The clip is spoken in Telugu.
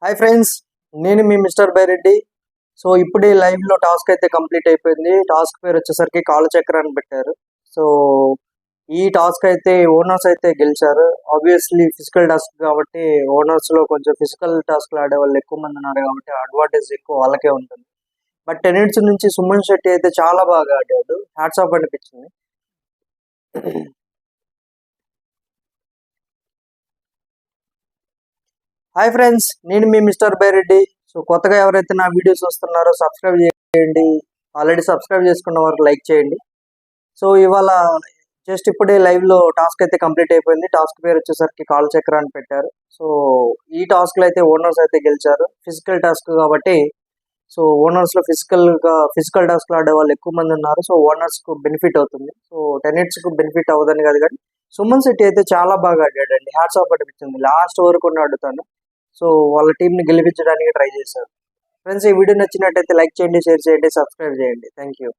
హాయ్ ఫ్రెండ్స్, నేను మీ మిస్టర్ బైరెడ్డి. సో ఇప్పుడే లైవ్లో టాస్క్ అయితే కంప్లీట్ అయిపోయింది. టాస్క్ పేరు వచ్చేసరికి కాలచక్ర అని పెట్టారు. సో ఈ టాస్క్ అయితే ఓనర్స్ అయితే గెలిచారు. ఆబ్వియస్లీ ఫిజికల్ టాస్క్ కాబట్టి ఓనర్స్లో కొంచెం ఫిజికల్ టాస్క్లు ఆడే వాళ్ళు ఎక్కువ మంది ఉన్నారు కాబట్టి అడ్వాంటేజ్ ఎక్కువ వాళ్ళకే ఉంటుంది. బట్ 10 minutes నుంచి సుమన్ శెట్టి అయితే చాలా బాగా ఆడాడు. హ్యాట్స్ ఆఫ్ అనిపించింది. హాయ్ ఫ్రెండ్స్, నేను మీ మిస్టర్ బైరెడ్డి. సో కొత్తగా ఎవరైతే నా వీడియోస్ వస్తున్నారో సబ్స్క్రైబ్ చేయండి. ఆల్రెడీ సబ్స్క్రైబ్ చేసుకున్న వారు లైక్ చేయండి. సో ఇవాళ జస్ట్ ఇప్పుడే లైవ్లో టాస్క్ అయితే కంప్లీట్ అయిపోయింది. టాస్క్ పేరు వచ్చేసరికి కాల్ చక్ర అని పెట్టారు. సో ఈ టాస్క్లో అయితే ఓనర్స్ అయితే గెలిచారు. ఫిజికల్ టాస్క్ కాబట్టి సో ఓనర్స్లో ఫిజికల్ టాస్క్లు ఆడే వాళ్ళు ఎక్కువ మంది ఉన్నారు. సో ఓనర్స్కు బెనిఫిట్ అవుతుంది. సో 10 minutesకు బెనిఫిట్ అవ్వదని కాదు కానీ సుమన్ శెట్టి అయితే చాలా బాగా ఆడాడండి. హ్యాట్స్ ఆఫ్ అనిపించింది. లాస్ట్ వరకు ఆడుతాను. సో వాళ్ళ టీంని గెలిపించడానికి ట్రై చేశారు. ఫ్రెండ్స్, ఈ వీడియో నచ్చినట్టయితే లైక్ చేయండి, షేర్ చేయండి, సబ్స్క్రైబ్ చేయండి. Thank you.